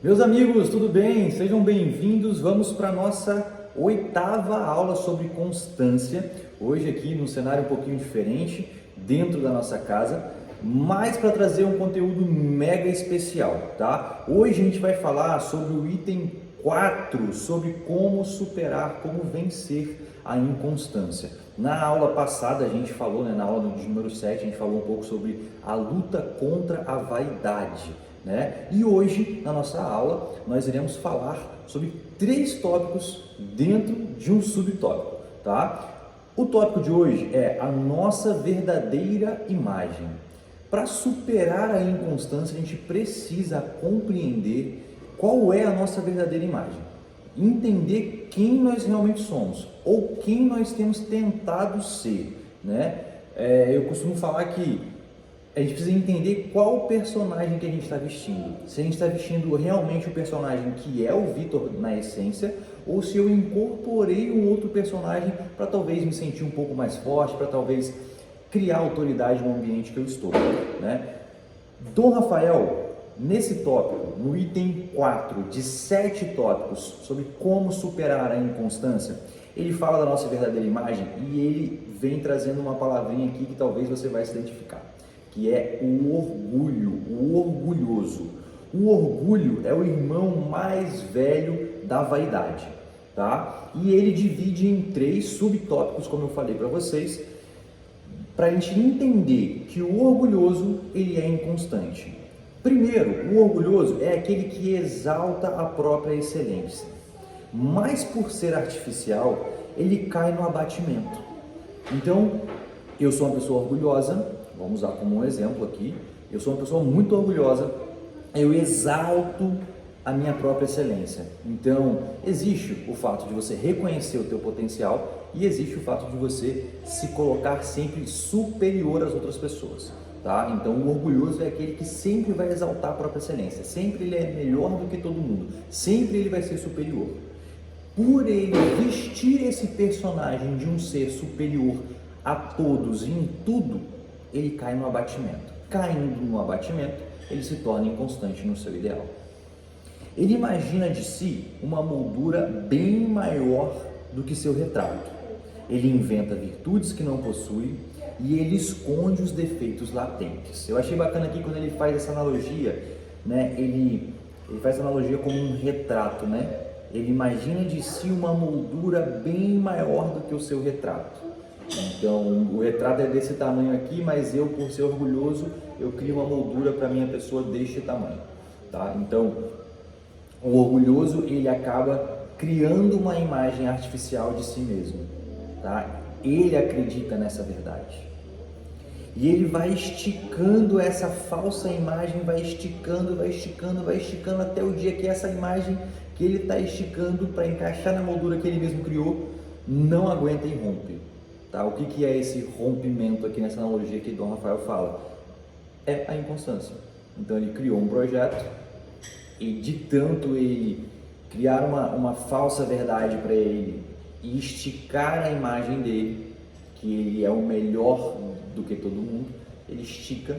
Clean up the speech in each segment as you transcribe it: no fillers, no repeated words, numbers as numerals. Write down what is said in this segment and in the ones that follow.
Meus amigos, tudo bem? Sejam bem-vindos. Vamos para a nossa 8ª aula sobre constância. Hoje aqui num cenário um pouquinho diferente, dentro da nossa casa, mas para trazer um conteúdo mega especial, tá? Hoje a gente vai falar sobre o item 4, sobre como superar, como vencer a inconstância. Na aula passada a gente falou, na aula de número 7, a gente falou um pouco sobre a luta contra a vaidade. E hoje, na nossa aula, nós iremos falar sobre 3 tópicos dentro de um subtópico, tá? O tópico de hoje é a nossa verdadeira imagem. Para superar a inconstância, a gente precisa compreender qual é a nossa verdadeira imagem, entender quem nós realmente somos ou quem nós temos tentado ser, Eu costumo falar que a gente precisa entender qual personagem que a gente está vestindo. Se a gente está vestindo realmente o personagem que é o Vitor na essência, ou se eu incorporei um outro personagem para talvez me sentir um pouco mais forte, para talvez criar autoridade no ambiente que eu estou. Dom Rafael, nesse tópico, no item 4 de 7 tópicos sobre como superar a inconstância, ele fala da nossa verdadeira imagem e ele vem trazendo uma palavrinha aqui que talvez você vai se identificar, que é o orgulho, o orgulhoso. O orgulho é o irmão mais velho da vaidade, tá? E ele divide em 3 subtópicos, como eu falei para vocês, para a gente entender que o orgulhoso, ele é inconstante. Primeiro, o orgulhoso é aquele que exalta a própria excelência, mas por ser artificial, ele cai no abatimento. Então, eu sou uma pessoa orgulhosa, vamos usar como um exemplo aqui, eu sou uma pessoa muito orgulhosa, eu exalto a minha própria excelência. Então, existe o fato de você reconhecer o teu potencial e existe o fato de você se colocar sempre superior às outras pessoas, tá? Então, o orgulhoso é aquele que sempre vai exaltar a própria excelência, sempre ele é melhor do que todo mundo, sempre ele vai ser superior. Por ele vestir esse personagem de um ser superior a todos e em tudo, ele cai no abatimento. Caindo no abatimento, ele se torna inconstante no seu ideal. Ele imagina de si uma moldura bem maior do que seu retrato. Ele inventa virtudes que não possui e ele esconde os defeitos latentes. Eu achei bacana aqui quando ele faz essa analogia, Ele faz essa analogia como um retrato, Ele imagina de si uma moldura bem maior do que o seu retrato. Então, o retrato é desse tamanho aqui, mas eu, por ser orgulhoso, eu crio uma moldura para minha pessoa deste tamanho, tá? Então, o orgulhoso, ele acaba criando uma imagem artificial de si mesmo, tá? Ele acredita nessa verdade. E ele vai esticando essa falsa imagem, vai esticando até o dia que essa imagem que ele está esticando para encaixar na moldura que ele mesmo criou, não aguenta e rompe. Tá? O que é esse rompimento aqui nessa analogia que Dom Rafael fala? É a inconstância. Então ele criou um projeto e de tanto ele criar uma falsa verdade para ele e esticar a imagem dele, que ele é o melhor do que todo mundo, ele estica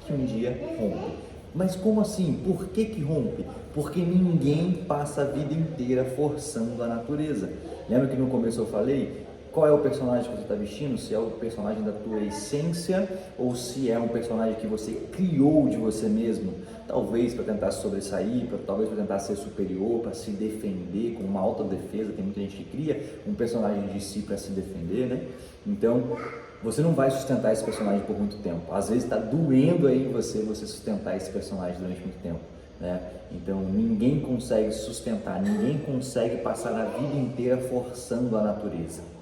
que um dia rompe. Mas como assim? Por que rompe? Porque ninguém passa a vida inteira forçando a natureza. Lembra que no começo eu falei? Qual é o personagem que você está vestindo? Se é o personagem da tua essência ou se é um personagem que você criou de você mesmo, talvez para tentar sobressair, talvez para tentar ser superior, para se defender com uma autodefesa. Tem muita gente que cria um personagem de si para se defender, Então, você não vai sustentar esse personagem por muito tempo. Às vezes está doendo aí em você sustentar esse personagem durante muito tempo, Então, ninguém consegue sustentar, ninguém consegue passar a vida inteira forçando a natureza.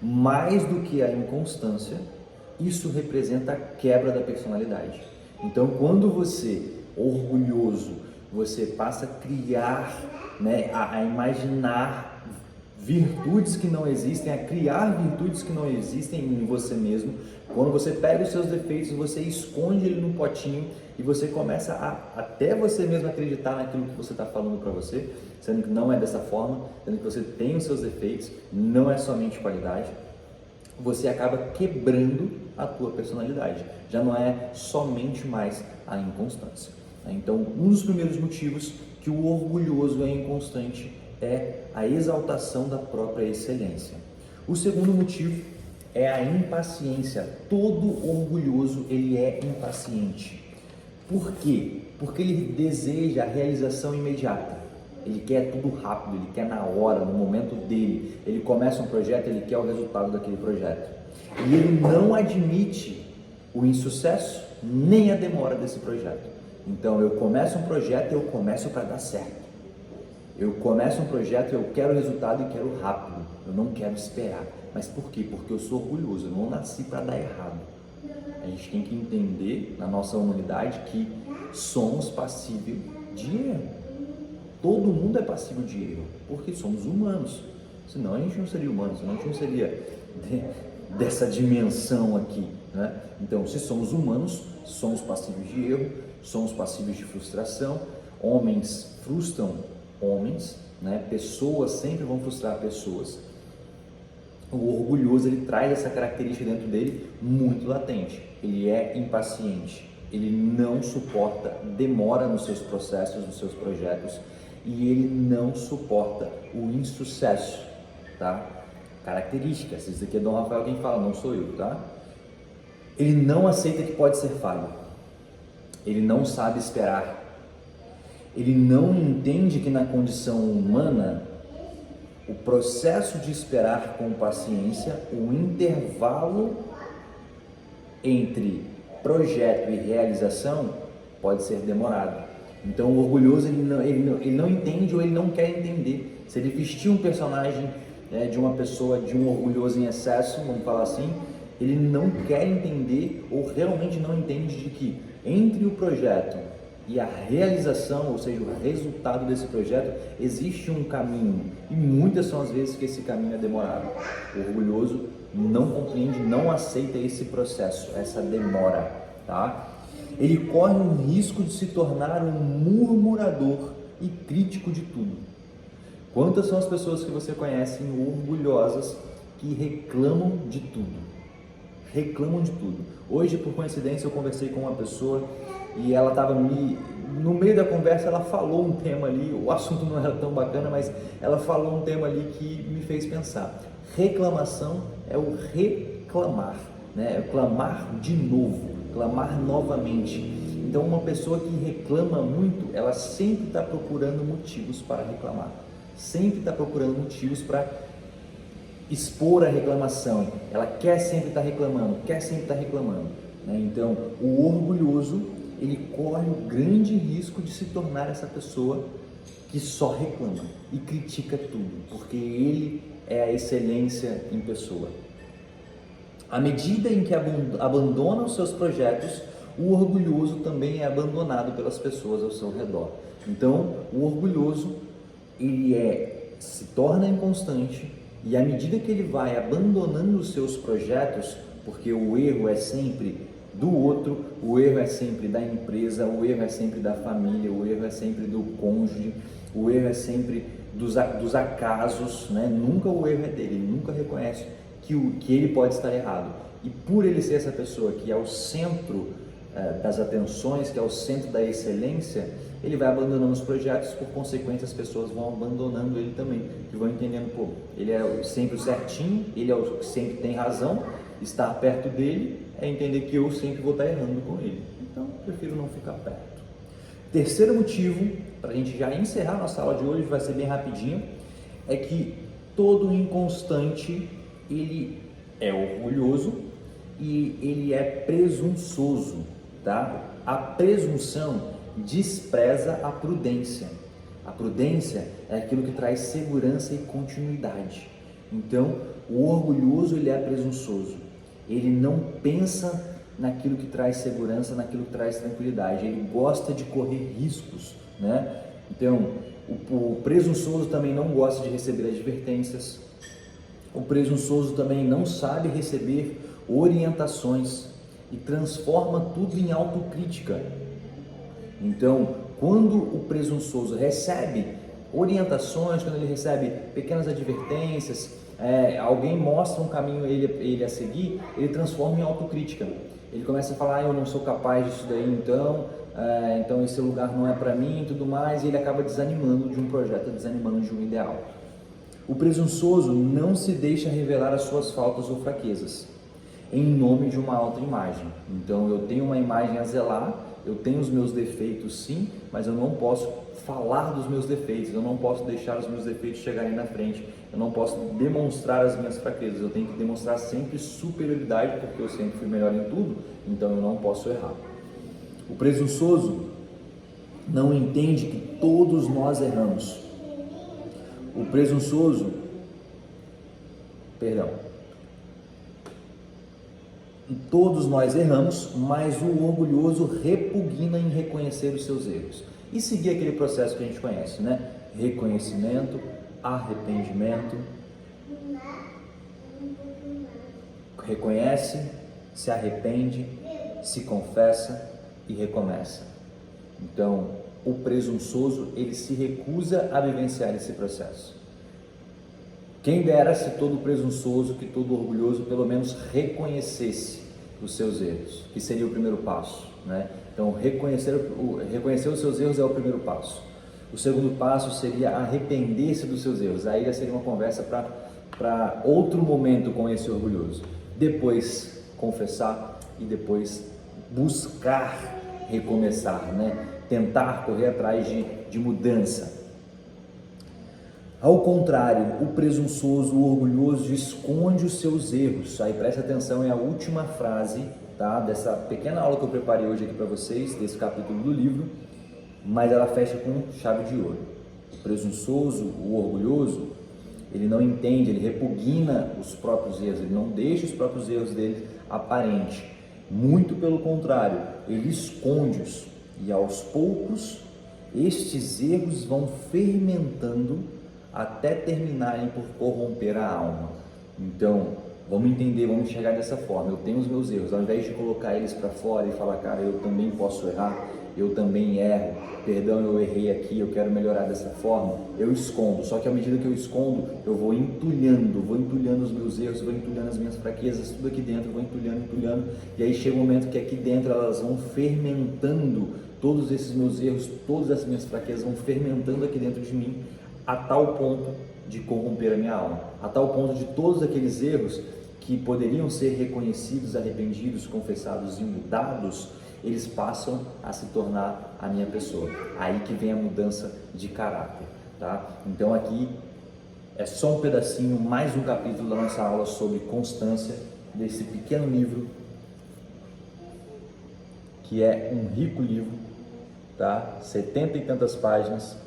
Mais do que a inconstância, isso representa a quebra da personalidade. Então, quando você, orgulhoso, você passa a criar, a imaginar virtudes que não existem, a criar virtudes que não existem em você mesmo, quando você pega os seus defeitos, você esconde ele num potinho e você começa a até você mesmo acreditar naquilo que você está falando para você, sendo que não é dessa forma, sendo que você tem os seus defeitos, não é somente qualidade, você acaba quebrando a tua personalidade. Já não é somente mais a inconstância. Então, um dos primeiros motivos que o orgulhoso é inconstante é a exaltação da própria excelência. O segundo motivo é a impaciência. Todo orgulhoso ele é impaciente. Por quê? Porque ele deseja a realização imediata. Ele quer tudo rápido, ele quer na hora, no momento dele. Ele começa um projeto, ele quer o resultado daquele projeto. E ele não admite o insucesso nem a demora desse projeto. Então, eu começo um projeto e eu começo para dar certo. Eu começo um projeto e eu quero resultado e quero rápido. Eu não quero esperar. Mas por quê? Porque eu sou orgulhoso, eu não nasci para dar errado. A gente tem que entender na nossa humanidade que somos passíveis de erro. Todo mundo é passível de erro, porque somos humanos. Senão a gente não seria humano, senão a gente não seria dessa dimensão aqui, né? Então, se somos humanos, somos passíveis de erro, somos passíveis de frustração. Homens frustram homens, né? Pessoas sempre vão frustrar pessoas. O orgulhoso, ele traz essa característica dentro dele muito latente. Ele é impaciente, ele não suporta demora nos seus processos, nos seus projetos, e ele não suporta o insucesso, tá? Características, isso aqui é Dom Rafael quem fala, não sou eu, tá? Ele não aceita que pode ser falho, ele não sabe esperar, ele não entende que na condição humana, o processo de esperar com paciência, o intervalo entre projeto e realização pode ser demorado. Então o orgulhoso ele não entende ou ele não quer entender. Se ele vestir um personagem de uma pessoa, de um orgulhoso em excesso, vamos falar assim, ele não quer entender ou realmente não entende de que entre o projeto e a realização, ou seja, o resultado desse projeto, existe um caminho, e muitas são as vezes que esse caminho é demorado. O orgulhoso não compreende, não aceita esse processo, essa demora, tá? Ele corre o risco de se tornar um murmurador e crítico de tudo. Quantas são as pessoas que você conhece orgulhosas que reclamam de tudo? Reclamam de tudo. Hoje, por coincidência, eu conversei com uma pessoa e ela estava no meio da conversa, ela falou um tema ali, o assunto não era tão bacana, mas ela falou um tema ali que me fez pensar. Reclamação é o reclamar, né? É clamar de novo, clamar novamente. Então, uma pessoa que reclama muito, ela sempre está procurando motivos para reclamar, sempre está procurando motivos para expor a reclamação. Ela quer sempre estar reclamando, né? Então, o orgulhoso, ele corre o grande risco de se tornar essa pessoa que só reclama e critica tudo, porque ele é a excelência em pessoa. À medida em que abandona os seus projetos, o orgulhoso também é abandonado pelas pessoas ao seu redor. Então, o orgulhoso, ele se torna inconstante, e à medida que ele vai abandonando os seus projetos, porque o erro é sempre do outro, o erro é sempre da empresa, o erro é sempre da família, o erro é sempre do cônjuge, o erro é sempre dos acasos, né? Nunca o erro é dele, ele nunca reconhece que ele pode estar errado. E por ele ser essa pessoa que é o centro das atenções, que é o centro da excelência, ele vai abandonando os projetos, por consequência as pessoas vão abandonando ele também, que vão entendendo, pô, ele é sempre o certinho, ele é o que sempre tem razão, estar perto dele é entender que eu sempre vou estar errando com ele, então prefiro não ficar perto. Terceiro motivo, para a gente já encerrar nossa aula de hoje, vai ser bem rapidinho, é que todo inconstante, ele é orgulhoso e ele é presunçoso, tá? A presunção despreza a prudência. A prudência é aquilo que traz segurança e continuidade. Então, o orgulhoso, ele é presunçoso. Ele não pensa naquilo que traz segurança, naquilo que traz tranquilidade. Ele gosta de correr riscos, né? Então, o presunçoso também não gosta de receber advertências. O presunçoso também não sabe receber orientações e transforma tudo em autocrítica. Então, quando o presunçoso recebe orientações, quando ele recebe pequenas advertências, alguém mostra um caminho ele a seguir, ele transforma em autocrítica. Ele começa a falar, eu não sou capaz disso daí, então, então esse lugar não é para mim e tudo mais, e ele acaba desanimando de um projeto, desanimando de um ideal. O presunçoso não se deixa revelar as suas faltas ou fraquezas em nome de uma autoimagem. Então eu tenho uma imagem a zelar, eu tenho os meus defeitos sim, mas eu não posso falar dos meus defeitos, eu não posso deixar os meus defeitos chegarem na frente, eu não posso demonstrar as minhas fraquezas, eu tenho que demonstrar sempre superioridade, porque eu sempre fui melhor em tudo, então eu não posso errar. O presunçoso não entende que todos nós erramos. O presunçoso, todos nós erramos, mas o orgulhoso repugna em reconhecer os seus erros e seguir aquele processo que a gente conhece, né? Reconhecimento, arrependimento, reconhece, se arrepende, se confessa e recomeça. Então, o presunçoso, ele se recusa a vivenciar esse processo. Quem dera se todo presunçoso, que todo orgulhoso, pelo menos reconhecesse os seus erros, que seria o primeiro passo, né? Então, reconhecer os seus erros é o primeiro passo. O segundo passo seria arrepender-se dos seus erros. Aí já seria uma conversa para outro momento com esse orgulhoso. Depois, confessar e depois buscar recomeçar, né? Tentar correr atrás de mudança. Ao contrário, o presunçoso, o orgulhoso, esconde os seus erros. Aí preste atenção, é a última frase, tá? Dessa pequena aula que eu preparei hoje aqui para vocês, desse capítulo do livro, mas ela fecha com chave de ouro. O presunçoso, o orgulhoso, ele não entende, ele repugna os próprios erros, ele não deixa os próprios erros dele aparentes. Muito pelo contrário, ele esconde-os e aos poucos estes erros vão fermentando até terminarem por corromper a alma. Então, vamos entender, vamos enxergar dessa forma. Eu tenho os meus erros, ao invés de colocar eles para fora e falar, cara, eu também posso errar, eu também erro, perdão, eu errei aqui, eu quero melhorar dessa forma, eu escondo. Só que à medida que eu escondo, eu vou entulhando os meus erros, vou entulhando as minhas fraquezas, tudo aqui dentro, vou entulhando, e aí chega um momento que aqui dentro elas vão fermentando, todos esses meus erros, todas as minhas fraquezas vão fermentando aqui dentro de mim, a tal ponto de corromper a minha alma, a tal ponto de todos aqueles erros que poderiam ser reconhecidos, arrependidos, confessados e mudados, eles passam a se tornar a minha pessoa. Aí que vem a mudança de caráter, tá? Então aqui é só um pedacinho, mais um capítulo da nossa aula sobre constância, desse pequeno livro, que é um rico livro, tá? 70 e tantas páginas,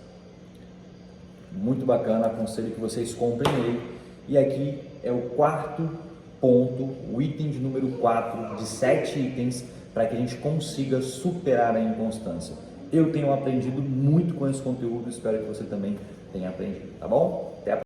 muito bacana, aconselho que vocês comprem ele. E aqui é o quarto ponto, o item de número 4 de 7 itens para que a gente consiga superar a inconstância. Eu tenho aprendido muito com esse conteúdo, espero que você também tenha aprendido, tá bom? Até a próxima.